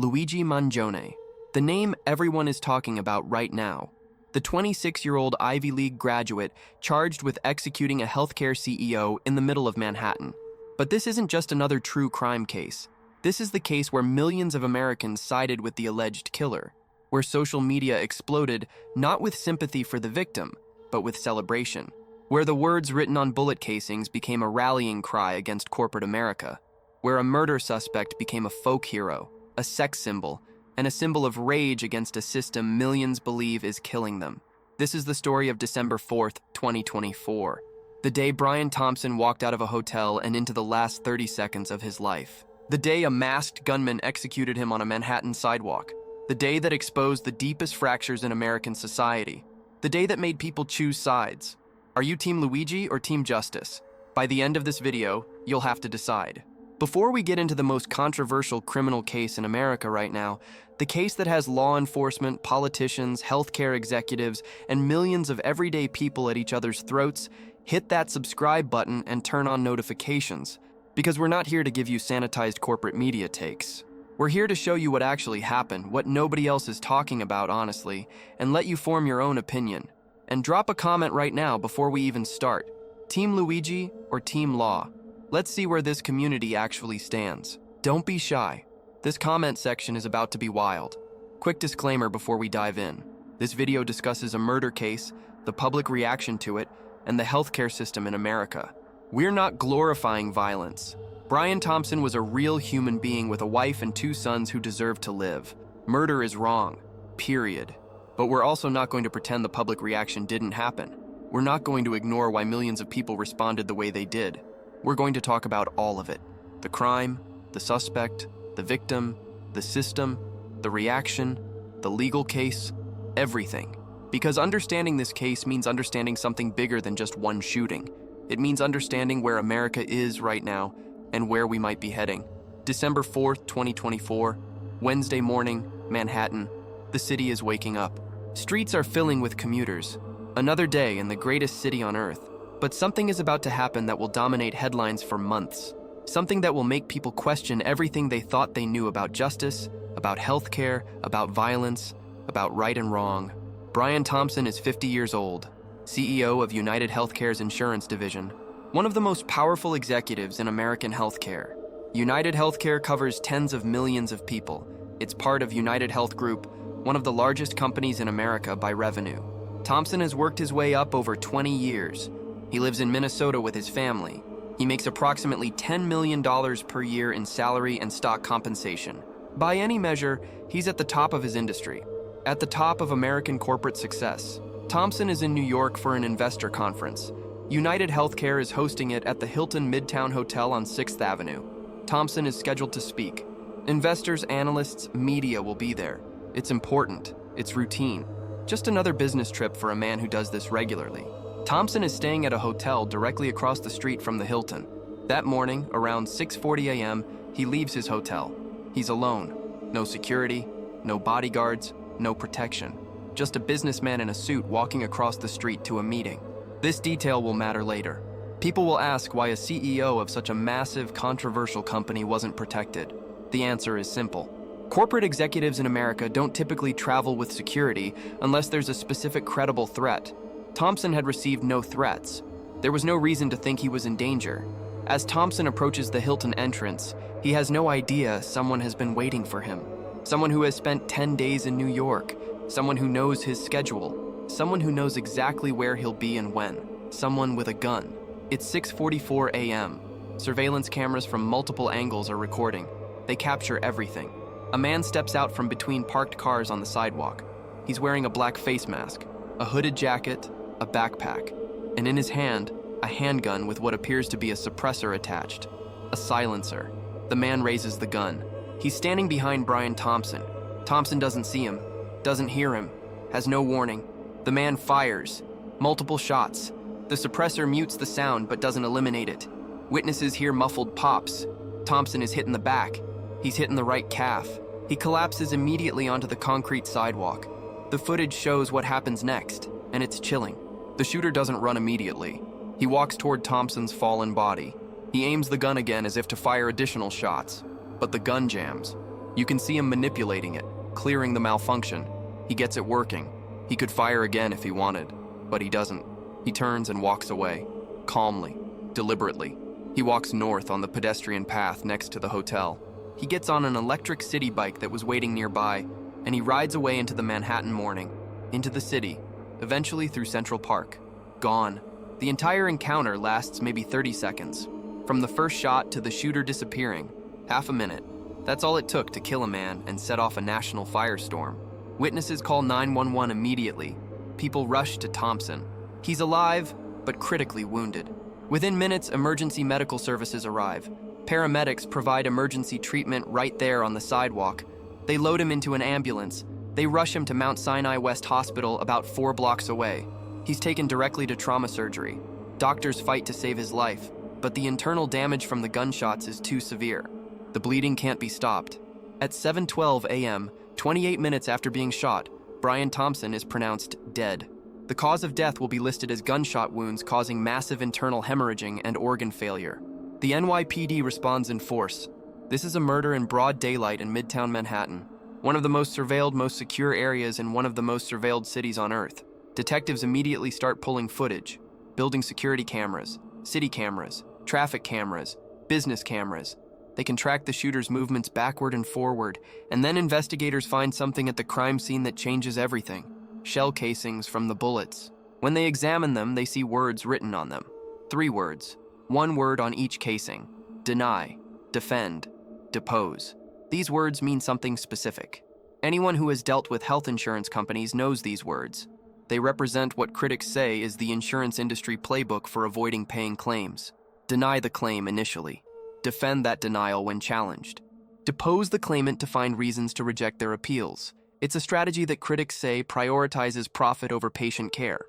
Luigi Mangione, the name everyone is talking about right now. The 26-year-old Ivy League graduate charged with executing a healthcare CEO in the middle of Manhattan. But this isn't just another true crime case. This is the case where millions of Americans sided with the alleged killer, where social media exploded not with sympathy for the victim, but with celebration, where the words written on bullet casings became a rallying cry against corporate America, where a murder suspect became a folk hero, a sex symbol, and a symbol of rage against a system millions believe is killing them. This is the story of December 4th, 2024, the day Brian Thompson walked out of a hotel and into the last 30 seconds of his life. The day a masked gunman executed him on a Manhattan sidewalk. The day that exposed the deepest fractures in American society. The day that made people choose sides. Are you Team Luigi or Team Justice? By the end of this video, you'll have to decide. Before we get into the most controversial criminal case in America right now, the case that has law enforcement, politicians, healthcare executives, and millions of everyday people at each other's throats, hit that subscribe button and turn on notifications, because we're not here to give you sanitized corporate media takes. We're here to show you what actually happened, what nobody else is talking about, honestly, and let you form your own opinion. And drop a comment right now before we even start. Team Luigi or Team Law? Let's see where this community actually stands. Don't be shy. This comment section is about to be wild. Quick disclaimer before we dive in. This video discusses a murder case, the public reaction to it, and the healthcare system in America. We're not glorifying violence. Brian Thompson was a real human being with a wife and 2 sons who deserved to live. Murder is wrong, period. But we're also not going to pretend the public reaction didn't happen. We're not going to ignore why millions of people responded the way they did. We're going to talk about all of it. The crime, the suspect, the victim, the system, the reaction, the legal case, everything. Because understanding this case means understanding something bigger than just one shooting. It means understanding where America is right now and where we might be heading. December 4th, 2024, Wednesday morning, Manhattan. The city is waking up. Streets are filling with commuters. Another day in the greatest city on earth. But something is about to happen that will dominate headlines for months. Something that will make people question everything they thought they knew about justice, about healthcare, about violence, about right and wrong. Brian Thompson is 50 years old, CEO of United Healthcare's insurance division, one of the most powerful executives in American healthcare. United Healthcare covers tens of millions of people. It's part of United Health Group, one of the largest companies in America by revenue. Thompson has worked his way up over 20 years. He lives in Minnesota with his family. He makes approximately $10 million per year in salary and stock compensation. By any measure, he's at the top of his industry, at the top of American corporate success. Thompson is in New York for an investor conference. United Healthcare is hosting it at the Hilton Midtown Hotel on 6th Avenue. Thompson is scheduled to speak. Investors, analysts, media will be there. It's important. It's routine. Just another business trip for a man who does this regularly. Thompson is staying at a hotel directly across the street from the Hilton. That morning, around 6:40 a.m., he leaves his hotel. He's alone. No security, no bodyguards, no protection. Just a businessman in a suit walking across the street to a meeting. This detail will matter later. People will ask why a CEO of such a massive, controversial company wasn't protected. The answer is simple. Corporate executives in America don't typically travel with security unless there's a specific credible threat. Thompson had received no threats. There was no reason to think he was in danger. As Thompson approaches the Hilton entrance, he has no idea someone has been waiting for him. Someone who has spent 10 days in New York. Someone who knows his schedule. Someone who knows exactly where he'll be and when. Someone with a gun. It's 6:44 a.m. Surveillance cameras from multiple angles are recording. They capture everything. A man steps out from between parked cars on the sidewalk. He's wearing a black face mask, a hooded jacket, a backpack, and in his hand, a handgun with what appears to be a suppressor attached, a silencer. The man raises the gun. He's standing behind Brian Thompson. Thompson doesn't see him, doesn't hear him, has no warning. The man fires, multiple shots. The suppressor mutes the sound but doesn't eliminate it. Witnesses hear muffled pops. Thompson is hit in the back. He's hit in the right calf. He collapses immediately onto the concrete sidewalk. The footage shows what happens next, and it's chilling. The shooter doesn't run immediately. He walks toward Thompson's fallen body. He aims the gun again as if to fire additional shots, but the gun jams. You can see him manipulating it, clearing the malfunction. He gets it working. He could fire again if he wanted, but he doesn't. He turns and walks away, calmly, deliberately. He walks north on the pedestrian path next to the hotel. He gets on an electric city bike that was waiting nearby, and he rides away into the Manhattan morning, into the city, eventually through Central Park. Gone. The entire encounter lasts maybe 30 seconds. From the first shot to the shooter disappearing, half a minute. That's all it took to kill a man and set off a national firestorm. Witnesses call 911 immediately. People rush to Thompson. He's alive, but critically wounded. Within minutes, emergency medical services arrive. Paramedics provide emergency treatment right there on the sidewalk. They load him into an ambulance. They rush him to Mount Sinai West Hospital about 4 blocks away. He's taken directly to trauma surgery. Doctors fight to save his life, but the internal damage from the gunshots is too severe. The bleeding can't be stopped. At 7:12 a.m., 28 minutes after being shot, Brian Thompson is pronounced dead. The cause of death will be listed as gunshot wounds causing massive internal hemorrhaging and organ failure. The NYPD responds in force. This is a murder in broad daylight in Midtown Manhattan, one of the most surveilled, most secure areas in one of the most surveilled cities on Earth. Detectives immediately start pulling footage, building security cameras, city cameras, traffic cameras, business cameras. They can track the shooter's movements backward and forward, and then investigators find something at the crime scene that changes everything. Shell casings from the bullets. When they examine them, they see words written on them. 3 words, 1 word on each casing. Deny, defend, depose. These words mean something specific. Anyone who has dealt with health insurance companies knows these words. They represent what critics say is the insurance industry playbook for avoiding paying claims. Deny the claim initially. Defend that denial when challenged. Depose the claimant to find reasons to reject their appeals. It's a strategy that critics say prioritizes profit over patient care.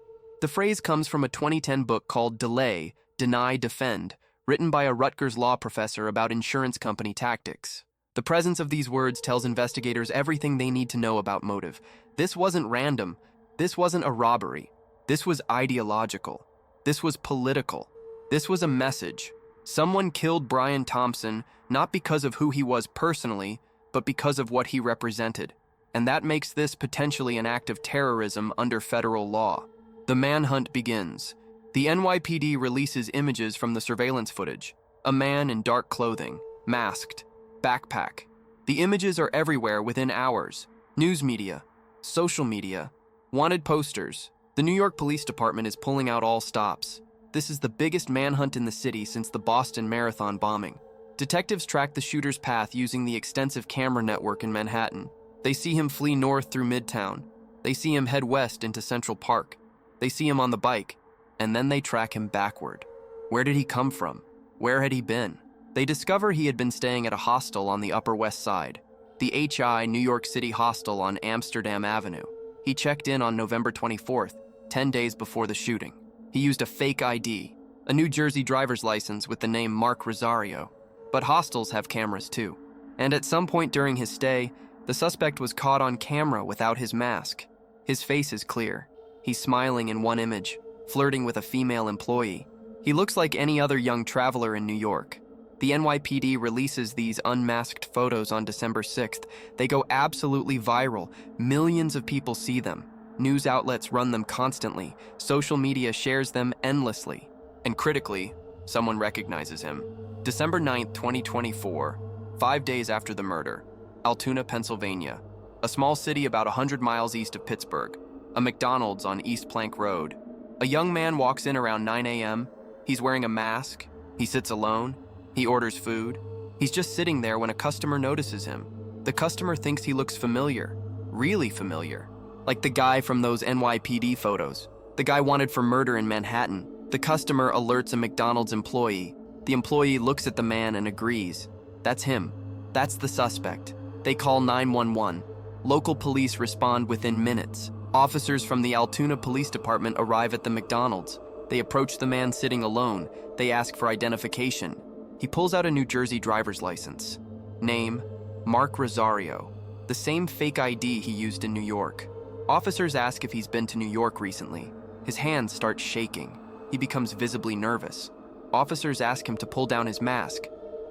The phrase comes from a 2010 book called Delay, Deny, Defend, written by a Rutgers law professor about insurance company tactics. The presence of these words tells investigators everything they need to know about motive. This wasn't random. This wasn't a robbery. This was ideological. This was political. This was a message. Someone killed Brian Thompson not because of who he was personally, but because of what he represented. And that makes this potentially an act of terrorism under federal law. The manhunt begins. The NYPD releases images from the surveillance footage. A man in dark clothing, masked, backpack. The images are everywhere within hours. News media, social media, wanted posters. The New York Police Department is pulling out all stops. This is the biggest manhunt in the city since the Boston Marathon bombing. Detectives track the shooter's path using the extensive camera network in Manhattan. They see him flee north through Midtown. They see him head west into Central Park. They see him on the bike, and then they track him backward. Where did he come from? Where had he been? They discover he had been staying at a hostel on the Upper West Side, the HI New York City hostel on Amsterdam Avenue. He checked in on November 24th, 10 days before the shooting. He used a fake ID, a New Jersey driver's license with the name Mark Rosario. But hostels have cameras too. And at some point during his stay, the suspect was caught on camera without his mask. His face is clear. He's smiling in one image, flirting with a female employee. He looks like any other young traveler in New York. The NYPD releases these unmasked photos on December 6th. They go absolutely viral. Millions of people see them. News outlets run them constantly. Social media shares them endlessly. And critically, someone recognizes him. December 9th, 2024, 5 days after the murder. Altoona, Pennsylvania, a small city about 100 miles east of Pittsburgh, a McDonald's on East Plank Road. A young man walks in around 9 a.m. He's wearing a mask. He sits alone. He orders food. He's just sitting there when a customer notices him. The customer thinks he looks familiar, really familiar, like the guy from those NYPD photos, the guy wanted for murder in Manhattan. The customer alerts a McDonald's employee. The employee looks at the man and agrees. That's him. That's the suspect. They call 911. Local police respond within minutes. Officers from the Altoona Police Department arrive at the McDonald's. They approach the man sitting alone. They ask for identification. He pulls out a New Jersey driver's license. Name, Mark Rosario. The same fake ID he used in New York. Officers ask if he's been to New York recently. His hands start shaking. He becomes visibly nervous. Officers ask him to pull down his mask.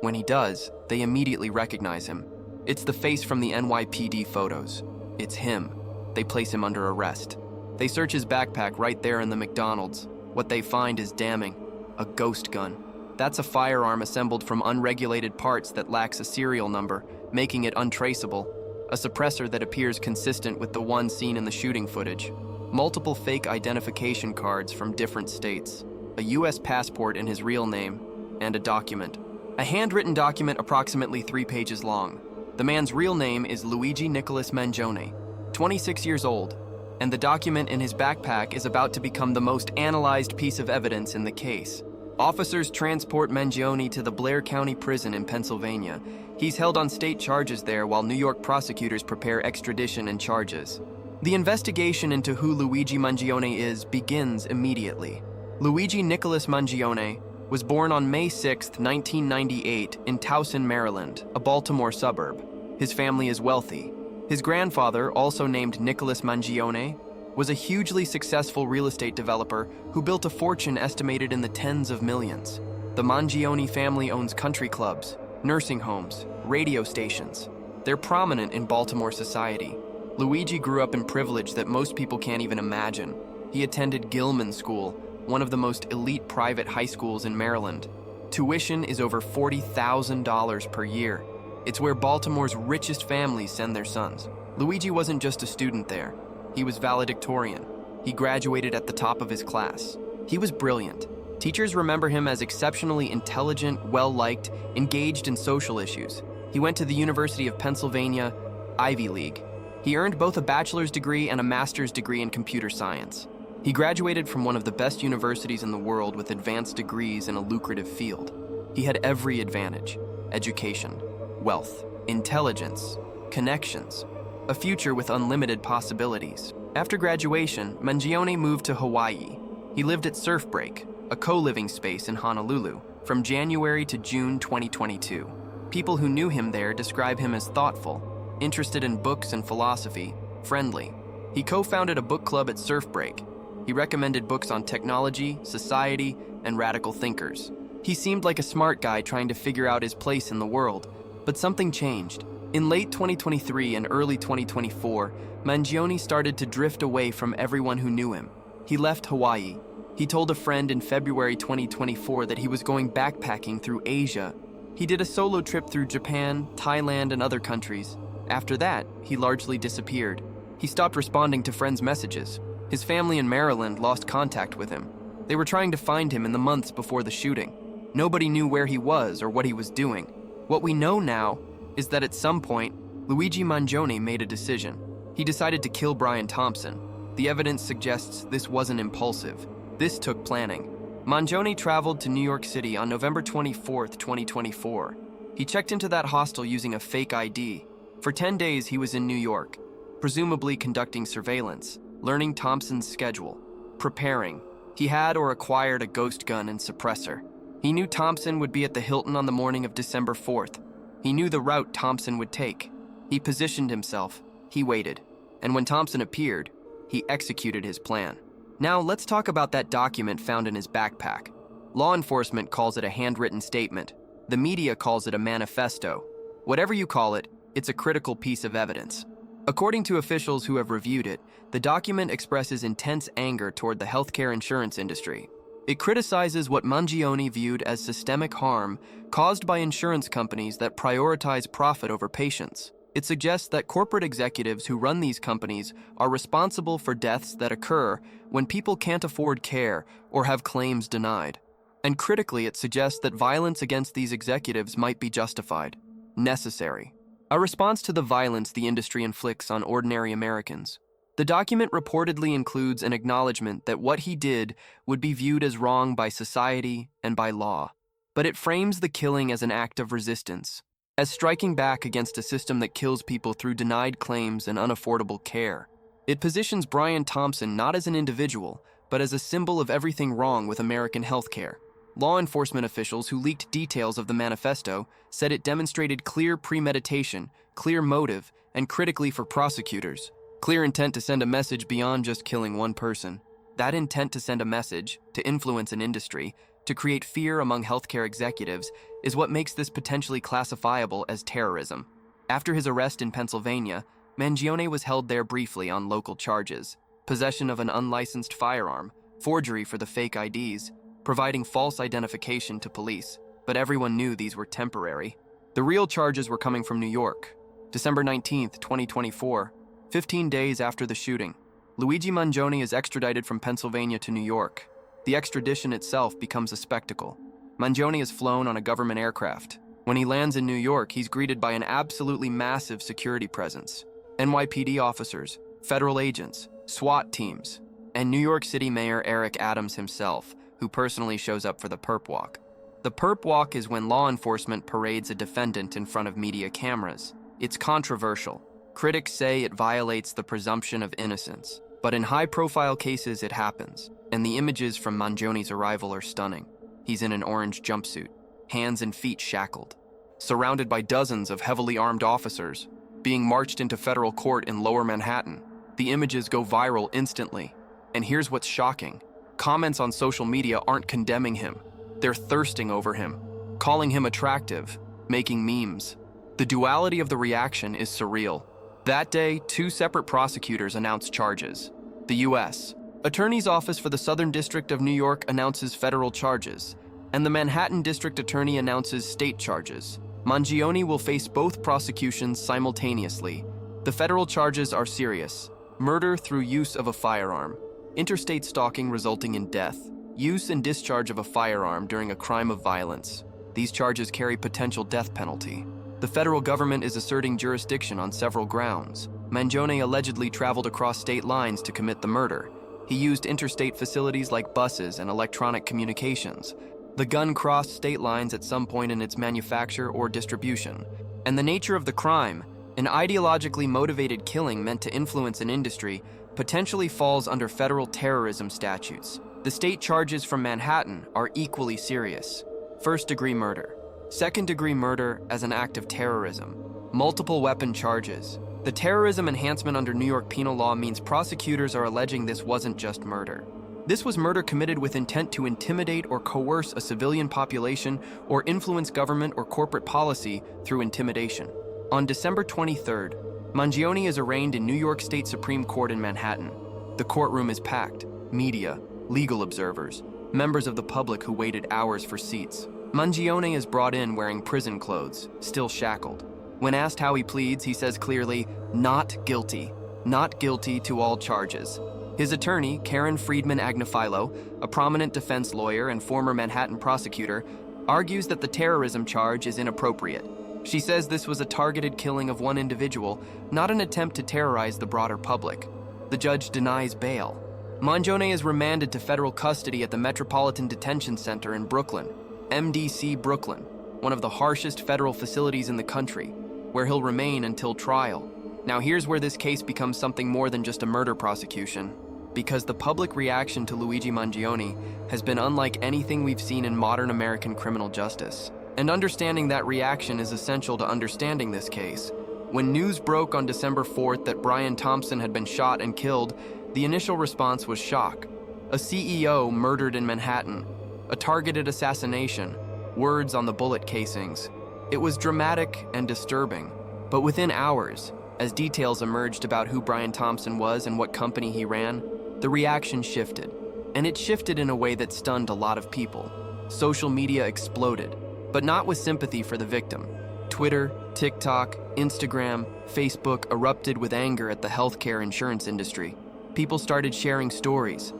When he does, they immediately recognize him. It's the face from the NYPD photos. It's him. They place him under arrest. They search his backpack right there in the McDonald's. What they find is damning. A ghost gun. That's a firearm assembled from unregulated parts that lacks a serial number, making it untraceable. A suppressor that appears consistent with the one seen in the shooting footage. Multiple fake identification cards from different states. A US passport in his real name, and a document. A handwritten document approximately 3 pages long. The man's real name is Luigi Nicholas Mangione, 26 years old, and the document in his backpack is about to become the most analyzed piece of evidence in the case. Officers transport Mangione to the Blair County Prison in Pennsylvania. He's held on state charges there while New York prosecutors prepare extradition and charges. The investigation into who Luigi Mangione is begins immediately. Luigi Nicholas Mangione was born on May 6, 1998, in Towson, Maryland, a Baltimore suburb. His family is wealthy. His grandfather, also named Nicholas Mangione, was a hugely successful real estate developer who built a fortune estimated in the tens of millions. The Mangione family owns country clubs, nursing homes, radio stations. They're prominent in Baltimore society. Luigi grew up in privilege that most people can't even imagine. He attended Gilman School, one of the most elite private high schools in Maryland. Tuition is over $40,000 per year. It's where Baltimore's richest families send their sons. Luigi wasn't just a student there. He was valedictorian. He graduated at the top of his class. He was brilliant. Teachers remember him as exceptionally intelligent, well-liked, engaged in social issues. He went to the University of Pennsylvania, Ivy League. He earned both a bachelor's degree and a master's degree in computer science. He graduated from one of the best universities in the world with advanced degrees in a lucrative field. He had every advantage: education, wealth, intelligence, connections, a future with unlimited possibilities. After graduation, Mangione moved to Hawaii. He lived at Surf Break, a co-living space in Honolulu, from January to June 2022. People who knew him there describe him as thoughtful, interested in books and philosophy, friendly. He co-founded a book club at Surf Break. He recommended books on technology, society, and radical thinkers. He seemed like a smart guy trying to figure out his place in the world, but something changed. In late 2023 and early 2024, Mangione started to drift away from everyone who knew him. He left Hawaii. He told a friend in February 2024 that he was going backpacking through Asia. He did a solo trip through Japan, Thailand, and other countries. After that, he largely disappeared. He stopped responding to friends' messages. His family in Maryland lost contact with him. They were trying to find him in the months before the shooting. Nobody knew where he was or what he was doing. What we know now is that at some point, Luigi Mangione made a decision. He decided to kill Brian Thompson. The evidence suggests this wasn't impulsive. This took planning. Mangione traveled to New York City on November 24, 2024. He checked into that hostel using a fake ID. For 10 days, he was in New York, presumably conducting surveillance, learning Thompson's schedule, preparing. He had or acquired a ghost gun and suppressor. He knew Thompson would be at the Hilton on the morning of December 4th. He knew the route Thompson would take. He positioned himself. He waited. And when Thompson appeared, he executed his plan. Now, let's talk about that document found in his backpack. Law enforcement calls it a handwritten statement. The media calls it a manifesto. Whatever you call it, it's a critical piece of evidence. According to officials who have reviewed it, the document expresses intense anger toward the healthcare insurance industry. It criticizes what Mangione viewed as systemic harm caused by insurance companies that prioritize profit over patients. It suggests that corporate executives who run these companies are responsible for deaths that occur when people can't afford care or have claims denied. And critically, it suggests that violence against these executives might be justified, necessary. A response to the violence the industry inflicts on ordinary Americans. The document reportedly includes an acknowledgement that what he did would be viewed as wrong by society and by law. But it frames the killing as an act of resistance, as striking back against a system that kills people through denied claims and unaffordable care. It positions Brian Thompson not as an individual, but as a symbol of everything wrong with American healthcare. Law enforcement officials who leaked details of the manifesto said it demonstrated clear premeditation, clear motive, and critically for prosecutors, clear intent to send a message beyond just killing one person. That intent to send a message, to influence an industry, to create fear among healthcare executives, is what makes this potentially classifiable as terrorism. After his arrest in Pennsylvania, Mangione was held there briefly on local charges: possession of an unlicensed firearm, forgery for the fake IDs, providing false identification to police. But everyone knew these were temporary. The real charges were coming from New York. December 19th, 2024, 15 days after the shooting, Luigi Mangione is extradited from Pennsylvania to New York. The extradition itself becomes a spectacle. Mangione is flown on a government aircraft. When he lands in New York, he's greeted by an absolutely massive security presence: NYPD officers, federal agents, SWAT teams, and New York City Mayor Eric Adams himself, who personally shows up for the perp walk. The perp walk is when law enforcement parades a defendant in front of media cameras. It's controversial. Critics say it violates the presumption of innocence. But in high-profile cases, it happens, and the images from Mangione's arrival are stunning. He's in an orange jumpsuit, hands and feet shackled, surrounded by dozens of heavily armed officers, being marched into federal court in Lower Manhattan. The images go viral instantly. And here's what's shocking. Comments on social media aren't condemning him. They're thirsting over him, calling him attractive, making memes. The duality of the reaction is surreal. That day, 2 separate prosecutors announced charges. The U.S. Attorney's Office for the Southern District of New York announces federal charges, and the Manhattan District Attorney announces state charges. Mangione will face both prosecutions simultaneously. The federal charges are serious: murder through use of a firearm, interstate stalking resulting in death, use and discharge of a firearm during a crime of violence. These charges carry potential death penalty. The federal government is asserting jurisdiction on several grounds. Mangione allegedly traveled across state lines to commit the murder. He used interstate facilities like buses and electronic communications. The gun crossed state lines at some point in its manufacture or distribution. And the nature of the crime, an ideologically motivated killing meant to influence an industry, potentially falls under federal terrorism statutes. The state charges from Manhattan are equally serious: first-degree murder, second-degree murder as an act of terrorism, multiple weapon charges. The terrorism enhancement under New York penal law means prosecutors are alleging this wasn't just murder. This was murder committed with intent to intimidate or coerce a civilian population or influence government or corporate policy through intimidation. On December 23rd, Mangione is arraigned in New York State Supreme Court in Manhattan. The courtroom is packed: media, legal observers, members of the public who waited hours for seats. Mangione is brought in wearing prison clothes, still shackled. When asked how he pleads, he says clearly, "Not guilty. Not guilty to all charges." His attorney, Karen Friedman Agnifilo, a prominent defense lawyer and former Manhattan prosecutor, argues that the terrorism charge is inappropriate. She says this was a targeted killing of one individual, not an attempt to terrorize the broader public. The judge denies bail. Mangione is remanded to federal custody at the Metropolitan Detention Center in Brooklyn, MDC Brooklyn, one of the harshest federal facilities in the country, where he'll remain until trial. Now here's where this case becomes something more than just a murder prosecution, because the public reaction to Luigi Mangione has been unlike anything we've seen in modern American criminal justice. And understanding that reaction is essential to understanding this case. When news broke on December 4th that Brian Thompson had been shot and killed, the initial response was shock. A CEO murdered in Manhattan, a targeted assassination, words on the bullet casings. It was dramatic and disturbing, but within hours, as details emerged about who Brian Thompson was and what company he ran, the reaction shifted. And it shifted in a way that stunned a lot of people. Social media exploded, but not with sympathy for the victim. Twitter, TikTok, Instagram, Facebook erupted with anger at the healthcare insurance industry. People started sharing stories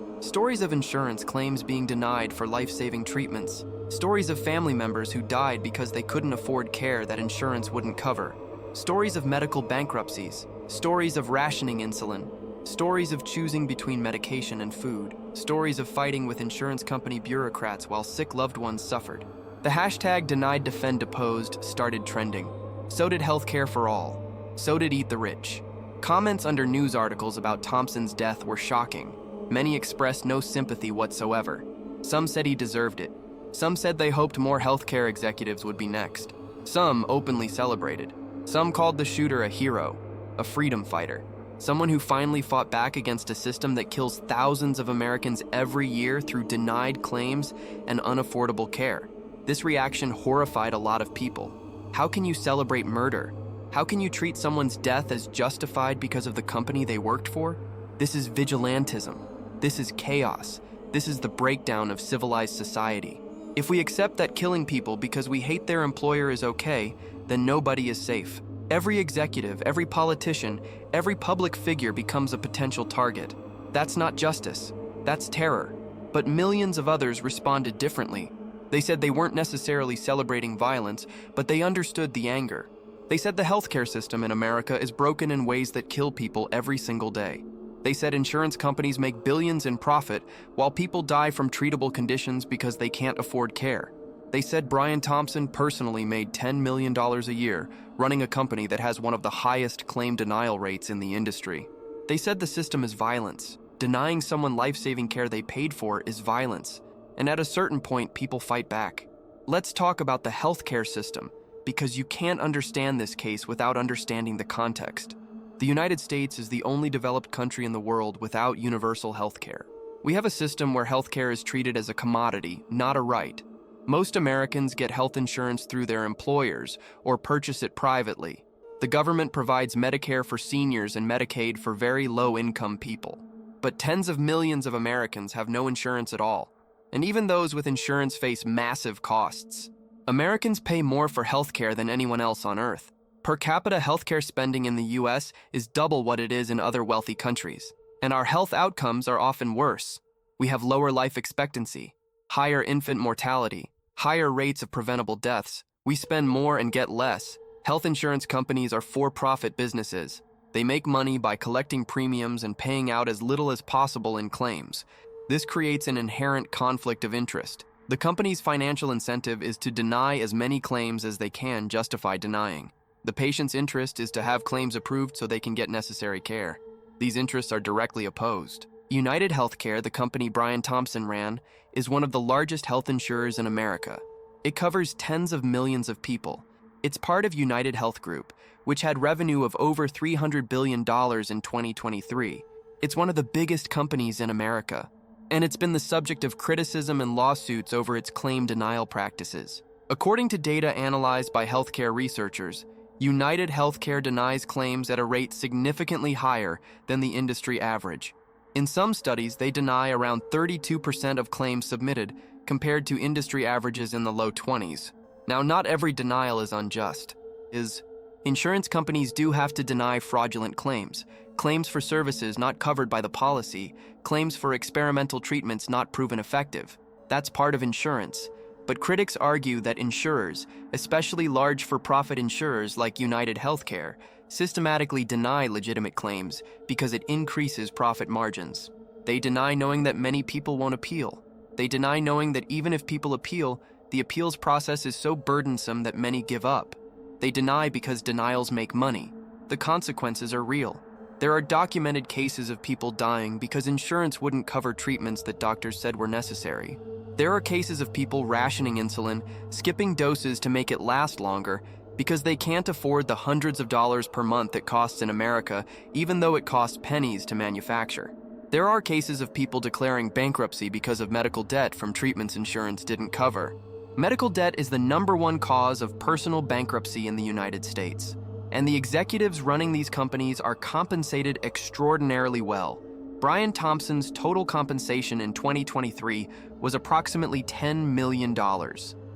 of insurance claims being denied for life-saving treatments, stories of family members who died because they couldn't afford care that insurance wouldn't cover, stories of medical bankruptcies, stories of rationing insulin, stories of choosing between medication and food, stories of fighting with insurance company bureaucrats while sick loved ones suffered. The hashtag #DeniedDeposed started trending. So did healthcare for all. So did Eat the Rich. Comments under news articles about Thompson's death were shocking. Many expressed no sympathy whatsoever. Some said he deserved it. Some said they hoped more healthcare executives would be next. Some openly celebrated. Some called the shooter a hero, a freedom fighter, someone who finally fought back against a system that kills thousands of Americans every year through denied claims and unaffordable care. This reaction horrified a lot of people. How can you celebrate murder? How can you treat someone's death as justified because of the company they worked for? This is vigilantism. This is chaos. This is the breakdown of civilized society. If we accept that killing people because we hate their employer is okay, then nobody is safe. Every executive, every politician, every public figure becomes a potential target. That's not justice. That's terror. But millions of others responded differently. They said they weren't necessarily celebrating violence, but they understood the anger. They said the healthcare system in America is broken in ways that kill people every single day. They said insurance companies make billions in profit while people die from treatable conditions because they can't afford care. They said Brian Thompson personally made $10 million a year running a company that has one of the highest claim denial rates in the industry. They said the system is violence. Denying someone life-saving care they paid for is violence. And at a certain point, people fight back. Let's talk about the healthcare system, because you can't understand this case without understanding the context. The United States is the only developed country in the world without universal healthcare. We have a system where healthcare is treated as a commodity, not a right. Most Americans get health insurance through their employers or purchase it privately. The government provides Medicare for seniors and Medicaid for very low-income people. But tens of millions of Americans have no insurance at all. And even those with insurance face massive costs. Americans pay more for healthcare than anyone else on Earth. Per capita healthcare spending in the US is double what it is in other wealthy countries. And our health outcomes are often worse. We have lower life expectancy, higher infant mortality, higher rates of preventable deaths. We spend more and get less. Health insurance companies are for-profit businesses. They make money by collecting premiums and paying out as little as possible in claims. This creates an inherent conflict of interest. The company's financial incentive is to deny as many claims as they can justify denying. The patient's interest is to have claims approved so they can get necessary care. These interests are directly opposed. United Healthcare, the company Brian Thompson ran, is one of the largest health insurers in America. It covers tens of millions of people. It's part of United Health Group, which had revenue of over $300 billion in 2023. It's one of the biggest companies in America, and it's been the subject of criticism and lawsuits over its claim denial practices. According to data analyzed by healthcare researchers, United Healthcare denies claims at a rate significantly higher than the industry average. In some studies, they deny around 32% of claims submitted, compared to industry averages in the low 20s. Now, not every denial is unjust. Insurance companies do have to deny fraudulent claims, claims for services not covered by the policy, claims for experimental treatments not proven effective. That's part of insurance. But critics argue that insurers, especially large for-profit insurers like United Healthcare, systematically deny legitimate claims because it increases profit margins. They deny knowing that many people won't appeal. They deny knowing that even if people appeal, the appeals process is so burdensome that many give up. They deny because denials make money. The consequences are real. There are documented cases of people dying because insurance wouldn't cover treatments that doctors said were necessary. There are cases of people rationing insulin, skipping doses to make it last longer, because they can't afford the hundreds of dollars per month it costs in America, even though it costs pennies to manufacture. There are cases of people declaring bankruptcy because of medical debt from treatments insurance didn't cover. Medical debt is the #1 cause of personal bankruptcy in the United States, and the executives running these companies are compensated extraordinarily well. Brian Thompson's total compensation in 2023 was approximately $10 million.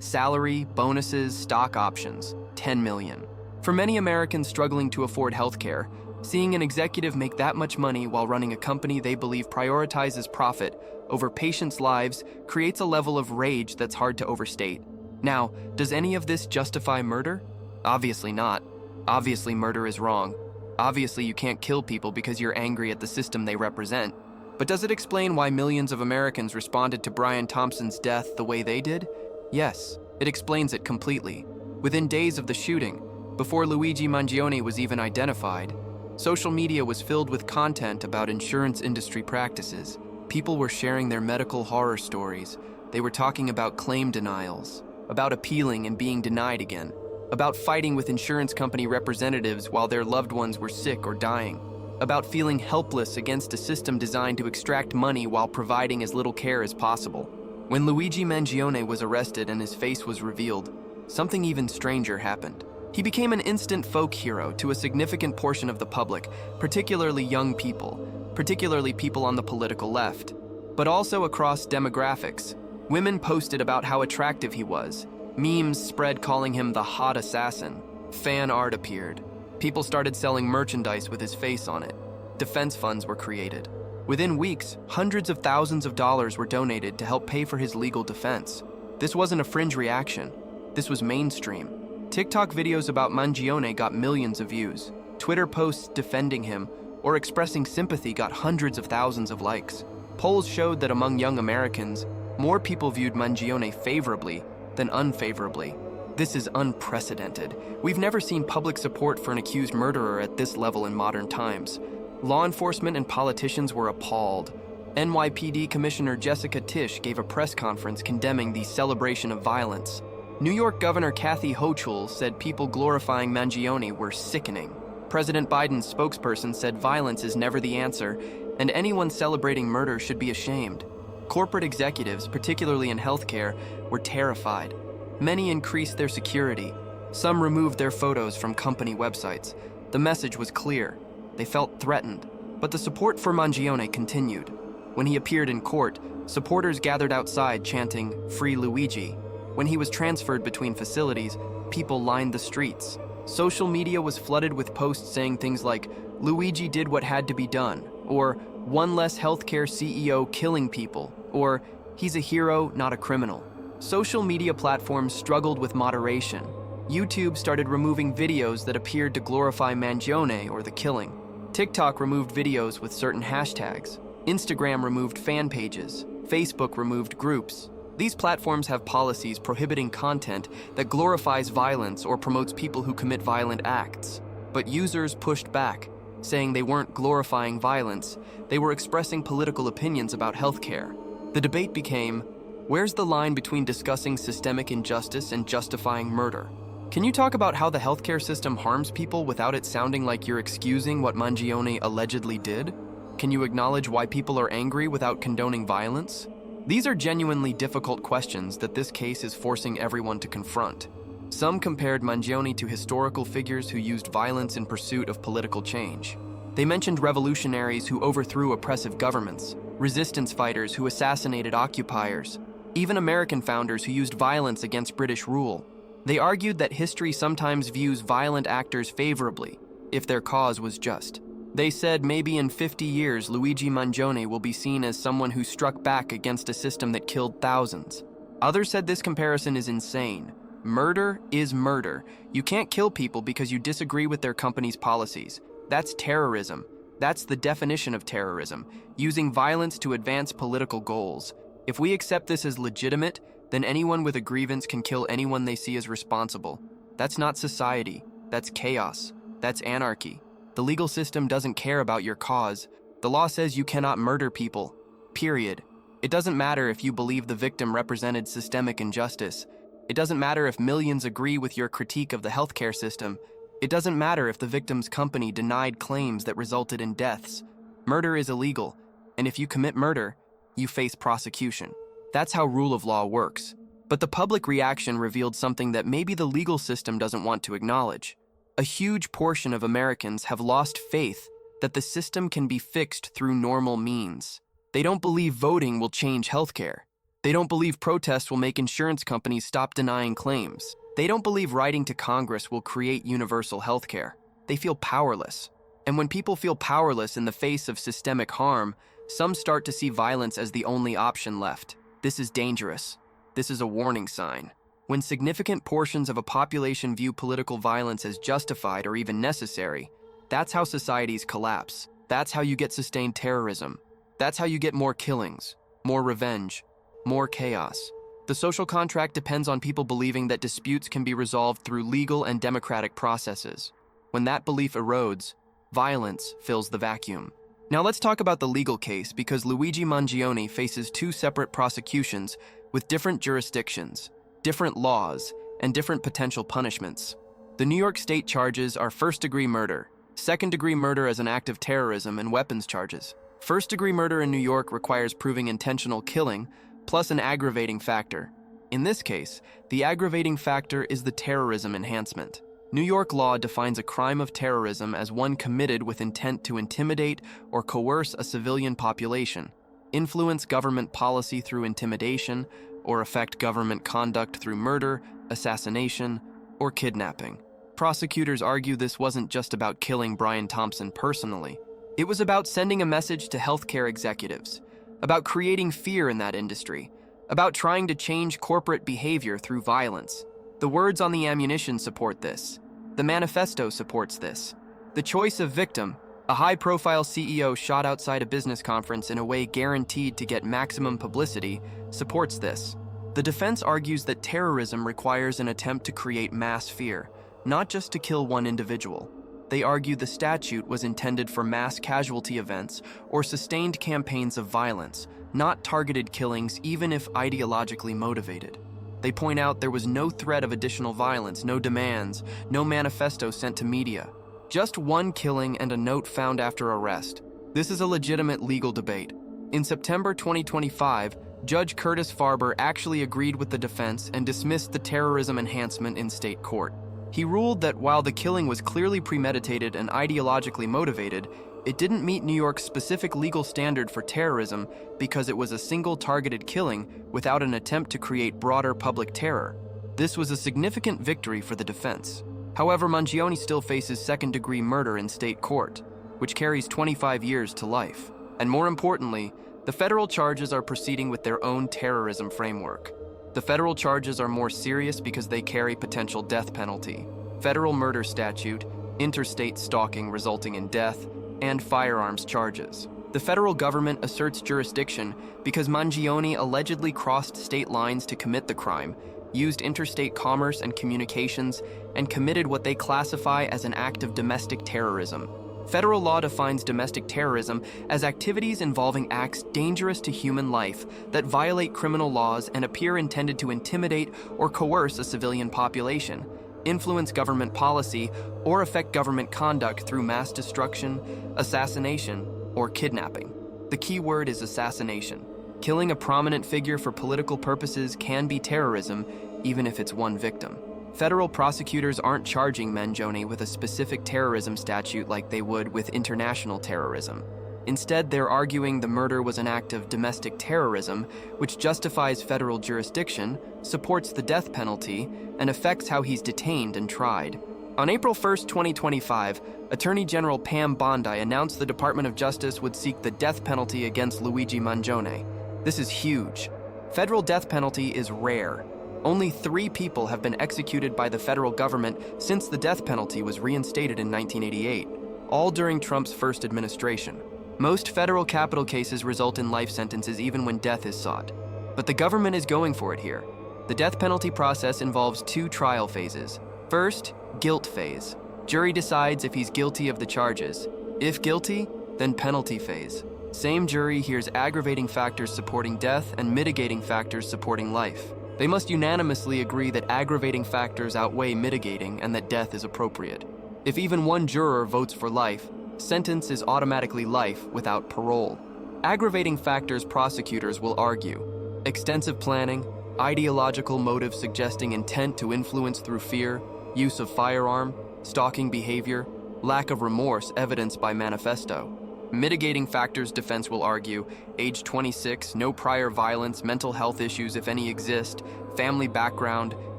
Salary, bonuses, stock options, $10 million. For many Americans struggling to afford healthcare, seeing an executive make that much money while running a company they believe prioritizes profit over patients' lives creates a level of rage that's hard to overstate. Now, does any of this justify murder? Obviously not. Obviously, murder is wrong. Obviously, you can't kill people because you're angry at the system they represent. But does it explain why millions of Americans responded to Brian Thompson's death the way they did? Yes, it explains it completely. Within days of the shooting, before Luigi Mangione was even identified, social media was filled with content about insurance industry practices. People were sharing their medical horror stories. They were talking about claim denials, about appealing and being denied again, about fighting with insurance company representatives while their loved ones were sick or dying, about feeling helpless against a system designed to extract money while providing as little care as possible. When Luigi Mangione was arrested and his face was revealed, something even stranger happened. He became an instant folk hero to a significant portion of the public, particularly young people, particularly people on the political left, but also across demographics. Women posted about how attractive he was. Memes spread calling him the hot assassin. Fan art appeared. People started selling merchandise with his face on it. Defense funds were created. Within weeks, hundreds of thousands of dollars were donated to help pay for his legal defense. This wasn't a fringe reaction. This was mainstream. TikTok videos about Mangione got millions of views. Twitter posts defending him or expressing sympathy got hundreds of thousands of likes. Polls showed that among young Americans, more people viewed Mangione favorably than unfavorably. This is unprecedented. We've never seen public support for an accused murderer at this level in modern times. Law enforcement and politicians were appalled. NYPD Commissioner Jessica Tisch gave a press conference condemning the celebration of violence. New York Governor Kathy Hochul said people glorifying Mangione were sickening. President Biden's spokesperson said violence is never the answer, and anyone celebrating murder should be ashamed. Corporate executives, particularly in healthcare, were terrified. Many increased their security. Some removed their photos from company websites. The message was clear. They felt threatened. But the support for Mangione continued. When he appeared in court, supporters gathered outside chanting, "Free Luigi." When he was transferred between facilities, people lined the streets. Social media was flooded with posts saying things like, "Luigi did what had to be done," or "One less healthcare CEO killing people," or "He's a hero, not a criminal." Social media platforms struggled with moderation. YouTube started removing videos that appeared to glorify Mangione or the killing. TikTok removed videos with certain hashtags. Instagram removed fan pages. Facebook removed groups. These platforms have policies prohibiting content that glorifies violence or promotes people who commit violent acts. But users pushed back, saying they weren't glorifying violence, they were expressing political opinions about healthcare. The debate became, where's the line between discussing systemic injustice and justifying murder? Can you talk about how the healthcare system harms people without it sounding like you're excusing what Mangione allegedly did? Can you acknowledge why people are angry without condoning violence? These are genuinely difficult questions that this case is forcing everyone to confront. Some compared Mangione to historical figures who used violence in pursuit of political change. They mentioned revolutionaries who overthrew oppressive governments, resistance fighters who assassinated occupiers, even American founders who used violence against British rule. They argued that history sometimes views violent actors favorably, if their cause was just. They said maybe in 50 years, Luigi Mangione will be seen as someone who struck back against a system that killed thousands. Others said this comparison is insane. Murder is murder. You can't kill people because you disagree with their company's policies. That's terrorism. That's the definition of terrorism, using violence to advance political goals. If we accept this as legitimate, then anyone with a grievance can kill anyone they see as responsible. That's not society. That's chaos. That's anarchy. The legal system doesn't care about your cause. The law says you cannot murder people, period. It doesn't matter if you believe the victim represented systemic injustice. It doesn't matter if millions agree with your critique of the healthcare system. It doesn't matter if the victim's company denied claims that resulted in deaths. Murder is illegal, and if you commit murder, you face prosecution. That's how rule of law works. But the public reaction revealed something that maybe the legal system doesn't want to acknowledge. A huge portion of Americans have lost faith that the system can be fixed through normal means. They don't believe voting will change healthcare. They don't believe protests will make insurance companies stop denying claims. They don't believe writing to Congress will create universal healthcare. They feel powerless. And when people feel powerless in the face of systemic harm, some start to see violence as the only option left. This is dangerous. This is a warning sign. When significant portions of a population view political violence as justified or even necessary, that's how societies collapse. That's how you get sustained terrorism. That's how you get more killings, more revenge, more chaos. The social contract depends on people believing that disputes can be resolved through legal and democratic processes. When that belief erodes, violence fills the vacuum. Now let's talk about the legal case, because Luigi Mangione faces two separate prosecutions with different jurisdictions, different laws, and different potential punishments. The New York State charges are first-degree murder, second-degree murder as an act of terrorism, and weapons charges. First-degree murder in New York requires proving intentional killing, plus an aggravating factor. In this case, the aggravating factor is the terrorism enhancement. New York law defines a crime of terrorism as one committed with intent to intimidate or coerce a civilian population, influence government policy through intimidation, or affect government conduct through murder, assassination, or kidnapping. Prosecutors argue this wasn't just about killing Brian Thompson personally. It was about sending a message to healthcare executives, about creating fear in that industry, about trying to change corporate behavior through violence. The words on the ammunition support this. The manifesto supports this. The choice of victim, a high-profile CEO shot outside a business conference in a way guaranteed to get maximum publicity, supports this. The defense argues that terrorism requires an attempt to create mass fear, not just to kill one individual. They argue the statute was intended for mass casualty events or sustained campaigns of violence, not targeted killings even if ideologically motivated. They point out there was no threat of additional violence, no demands, no manifesto sent to media. Just one killing and a note found after arrest. This is a legitimate legal debate. In September 2025, Judge Curtis Farber actually agreed with the defense and dismissed the terrorism enhancement in state court. He ruled that while the killing was clearly premeditated and ideologically motivated, it didn't meet New York's specific legal standard for terrorism because it was a single targeted killing without an attempt to create broader public terror. This was a significant victory for the defense. However, Mangione still faces second-degree murder in state court, which carries 25 years to life. And more importantly, the federal charges are proceeding with their own terrorism framework. The federal charges are more serious because they carry potential death penalty, federal murder statute, interstate stalking resulting in death, and firearms charges. The federal government asserts jurisdiction because Mangione allegedly crossed state lines to commit the crime, used interstate commerce and communications, and committed what they classify as an act of domestic terrorism. Federal law defines domestic terrorism as activities involving acts dangerous to human life that violate criminal laws and appear intended to intimidate or coerce a civilian population, influence government policy, or affect government conduct through mass destruction, assassination, or kidnapping. The key word is assassination. Killing a prominent figure for political purposes can be terrorism, even if it's one victim. Federal prosecutors aren't charging Mangione with a specific terrorism statute like they would with international terrorism. Instead, they're arguing the murder was an act of domestic terrorism, which justifies federal jurisdiction, supports the death penalty, and affects how he's detained and tried. On April 1, 2025, Attorney General Pam Bondi announced the Department of Justice would seek the death penalty against Luigi Mangione. This is huge. Federal death penalty is rare. Only 3 people have been executed by the federal government since the death penalty was reinstated in 1988, all during Trump's first administration. Most federal capital cases result in life sentences even when death is sought. But the government is going for it here. The death penalty process involves 2 trial phases. First, guilt phase. Jury decides if he's guilty of the charges. If guilty, then penalty phase. Same jury hears aggravating factors supporting death and mitigating factors supporting life. They must unanimously agree that aggravating factors outweigh mitigating and that death is appropriate. If even one juror votes for life, sentence is automatically life without parole. Aggravating factors prosecutors will argue: extensive planning, ideological motive suggesting intent to influence through fear, use of firearm, stalking behavior, lack of remorse evidenced by manifesto. Mitigating factors defense will argue: age 26, no prior violence, mental health issues if any exist, family background,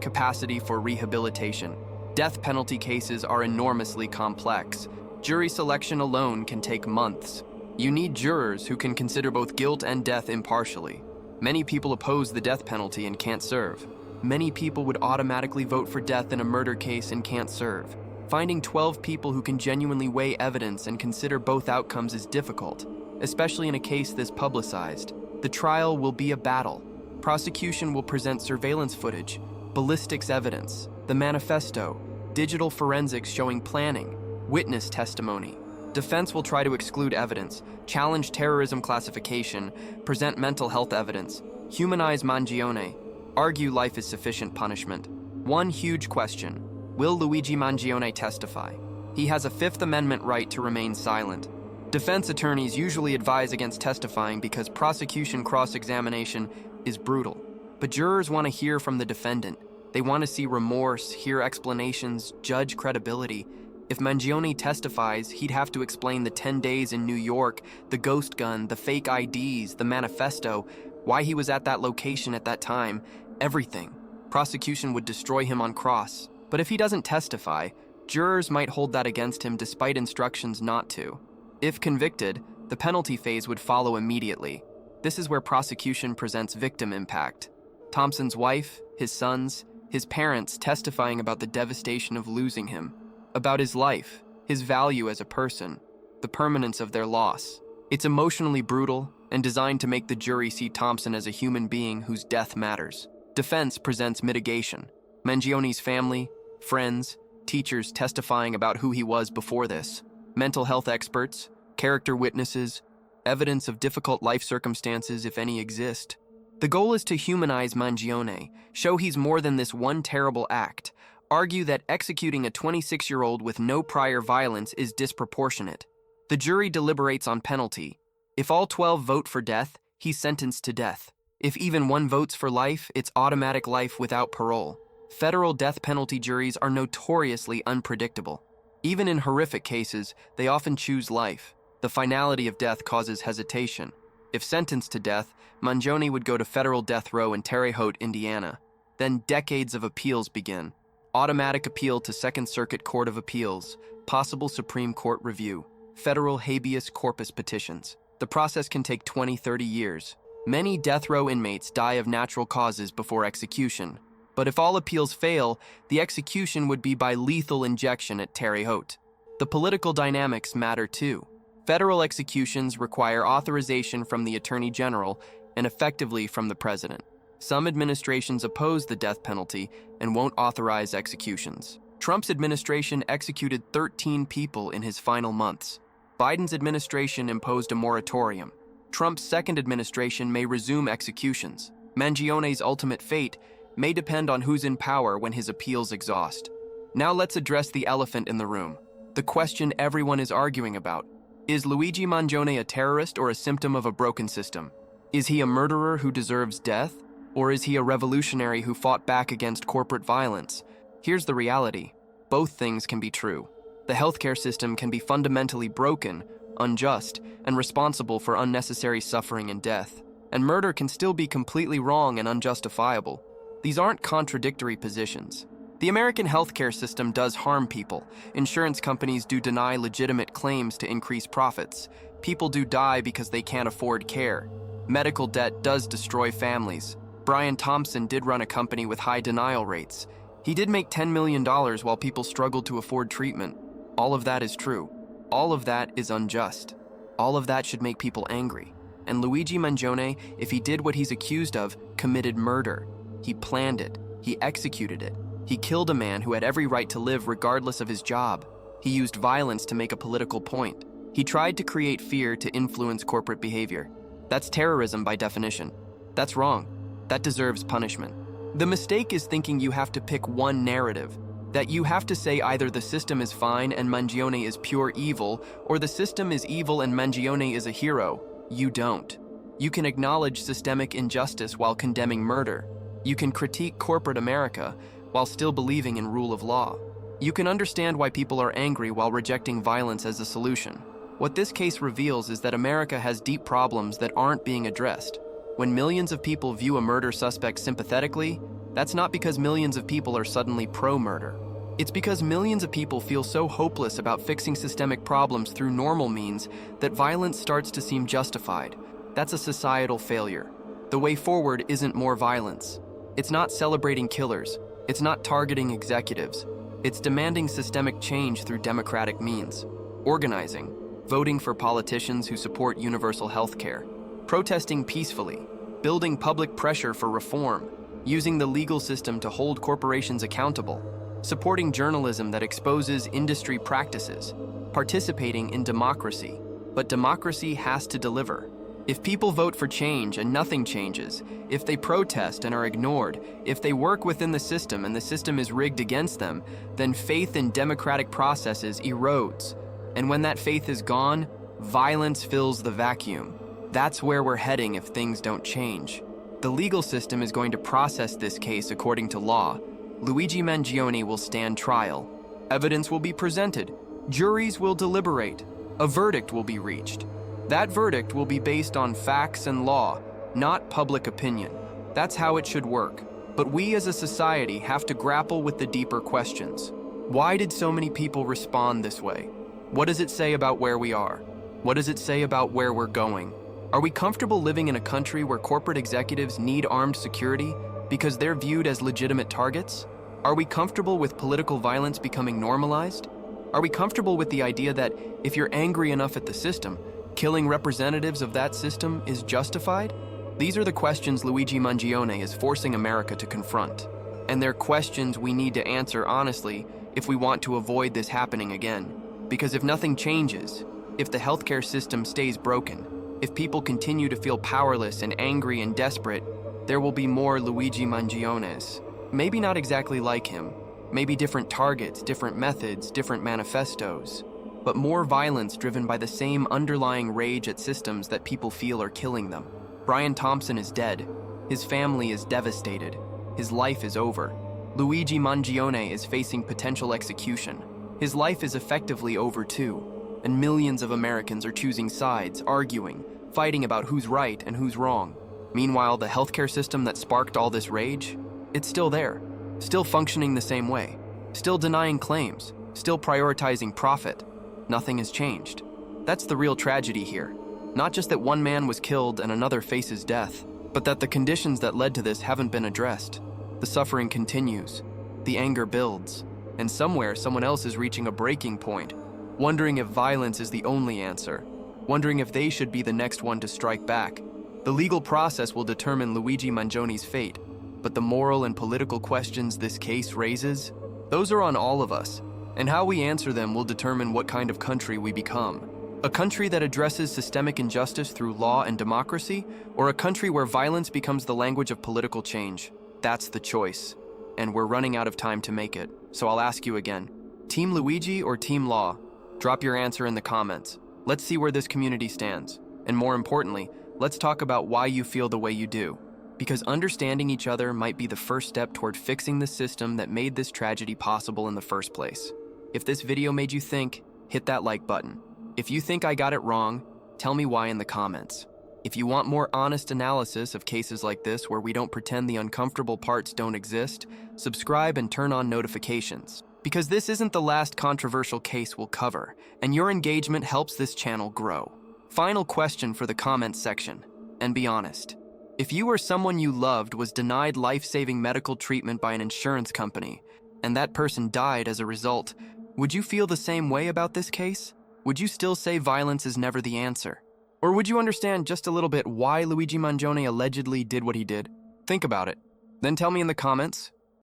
capacity for rehabilitation. Death penalty cases are enormously complex. Jury selection alone can take months. You need jurors who can consider both guilt and death impartially. Many people oppose the death penalty and can't serve. Many people would automatically vote for death in a murder case and can't serve. Finding 12 people who can genuinely weigh evidence and consider both outcomes is difficult, especially in a case this publicized. The trial will be a battle. Prosecution will present surveillance footage, ballistics evidence, the manifesto, digital forensics showing planning, witness testimony. Defense will try to exclude evidence, challenge terrorism classification, present mental health evidence, humanize Mangione, argue life is sufficient punishment. One huge question: will Luigi Mangione testify? He has a Fifth Amendment right to remain silent. Defense attorneys usually advise against testifying because prosecution cross-examination is brutal. But jurors want to hear from the defendant. They want to see remorse, hear explanations, judge credibility. If Mangione testifies, he'd have to explain the 10 days in New York, the ghost gun, the fake IDs, the manifesto, why he was at that location at that time, everything. Prosecution would destroy him on cross. But if he doesn't testify, jurors might hold that against him despite instructions not to. If convicted, the penalty phase would follow immediately. This is where prosecution presents victim impact. Thompson's wife, his sons, his parents testifying about the devastation of losing him, about his life, his value as a person, the permanence of their loss. It's emotionally brutal and designed to make the jury see Thompson as a human being whose death matters. Defense presents mitigation. Mangione's family, friends, teachers testifying about who he was before this, mental health experts, character witnesses, evidence of difficult life circumstances if any exist. The goal is to humanize Mangione, show he's more than this one terrible act, argue that executing a 26-year-old with no prior violence is disproportionate. The jury deliberates on penalty. If all 12 vote for death, he's sentenced to death. If even one votes for life, it's automatic life without parole. Federal death penalty juries are notoriously unpredictable. Even in horrific cases, they often choose life. The finality of death causes hesitation. If sentenced to death, Mangione would go to federal death row in Terre Haute, Indiana. Then decades of appeals begin. Automatic appeal to Second Circuit Court of Appeals, possible Supreme Court review, federal habeas corpus petitions. The process can take 20-30 years. Many death row inmates die of natural causes before execution. But if all appeals fail, the execution would be by lethal injection at Terre Haute. The political dynamics matter too. Federal executions require authorization from the Attorney General and effectively from the President. Some administrations oppose the death penalty and won't authorize executions. Trump's administration executed 13 people in his final months. Biden's administration imposed a moratorium. Trump's second administration may resume executions. Mangione's ultimate fate may depend on who's in power when his appeals exhaust. Now let's address the elephant in the room. The question everyone is arguing about. Is Luigi Mangione a terrorist or a symptom of a broken system? Is he a murderer who deserves death? Or is he a revolutionary who fought back against corporate violence? Here's the reality. Both things can be true. The healthcare system can be fundamentally broken, unjust, and responsible for unnecessary suffering and death. And murder can still be completely wrong and unjustifiable. These aren't contradictory positions. The American healthcare system does harm people. Insurance companies do deny legitimate claims to increase profits. People do die because they can't afford care. Medical debt does destroy families. Brian Thompson did run a company with high denial rates. He did make $10 million while people struggled to afford treatment. All of that is true. All of that is unjust. All of that should make people angry. And Luigi Mangione, if he did what he's accused of, committed murder. He planned it. He executed it. He killed a man who had every right to live regardless of his job. He used violence to make a political point. He tried to create fear to influence corporate behavior. That's terrorism by definition. That's wrong. That deserves punishment. The mistake is thinking you have to pick one narrative, that you have to say either the system is fine and Mangione is pure evil, or the system is evil and Mangione is a hero. You don't. You can acknowledge systemic injustice while condemning murder. You can critique corporate America while still believing in rule of law. You can understand why people are angry while rejecting violence as a solution. What this case reveals is that America has deep problems that aren't being addressed. When millions of people view a murder suspect sympathetically, that's not because millions of people are suddenly pro-murder. It's because millions of people feel so hopeless about fixing systemic problems through normal means that violence starts to seem justified. That's a societal failure. The way forward isn't more violence. It's not celebrating killers. It's not targeting executives. It's demanding systemic change through democratic means. Organizing, voting for politicians who support universal health care, protesting peacefully, building public pressure for reform, using the legal system to hold corporations accountable, supporting journalism that exposes industry practices, participating in democracy. But democracy has to deliver. If people vote for change and nothing changes, if they protest and are ignored, if they work within the system and the system is rigged against them, then faith in democratic processes erodes. And when that faith is gone, violence fills the vacuum. That's where we're heading if things don't change. The legal system is going to process this case according to law. Luigi Mangione will stand trial. Evidence will be presented. Juries will deliberate. A verdict will be reached. That verdict will be based on facts and law, not public opinion. That's how it should work. But we as a society have to grapple with the deeper questions. Why did so many people respond this way? What does it say about where we are? What does it say about where we're going? Are we comfortable living in a country where corporate executives need armed security because they're viewed as legitimate targets? Are we comfortable with political violence becoming normalized? Are we comfortable with the idea that if you're angry enough at the system, killing representatives of that system is justified? These are the questions Luigi Mangione is forcing America to confront. And they're questions we need to answer honestly if we want to avoid this happening again. Because if nothing changes, if the healthcare system stays broken, if people continue to feel powerless and angry and desperate, there will be more Luigi Mangiones. Maybe not exactly like him, maybe different targets, different methods, different manifestos, but more violence driven by the same underlying rage at systems that people feel are killing them. Brian Thompson is dead. His family is devastated. His life is over. Luigi Mangione is facing potential execution. His life is effectively over too, and millions of Americans are choosing sides, arguing, fighting about who's right and who's wrong. Meanwhile, the healthcare system that sparked all this rage, it's still there, still functioning the same way, still denying claims, still prioritizing profit. Nothing has changed. That's the real tragedy here. Not just that one man was killed and another faces death, but that the conditions that led to this haven't been addressed. The suffering continues, the anger builds, and somewhere someone else is reaching a breaking point, wondering if violence is the only answer, wondering if they should be the next one to strike back. The legal process will determine Luigi Mangione's fate, but the moral and political questions this case raises, those are on all of us, and how we answer them will determine what kind of country we become. A country that addresses systemic injustice through law and democracy, or a country where violence becomes the language of political change? That's the choice, and we're running out of time to make it. So I'll ask you again, Team Luigi or Team Law? Drop your answer in the comments. Let's see where this community stands. And more importantly, let's talk about why you feel the way you do. Because understanding each other might be the first step toward fixing the system that made this tragedy possible in the first place. If this video made you think, hit that like button. If you think I got it wrong, tell me why in the comments. If you want more honest analysis of cases like this where we don't pretend the uncomfortable parts don't exist, subscribe and turn on notifications. Because this isn't the last controversial case we'll cover, and your engagement helps this channel grow. Final question for the comments section, and be honest. If you or someone you loved was denied life-saving medical treatment by an insurance company, and that person died as a result, would you feel the same way about this case? Would you still say violence is never the answer? Or would you understand just a little bit why Luigi Mangione allegedly did what he did? Think about it. Then tell me in the comments,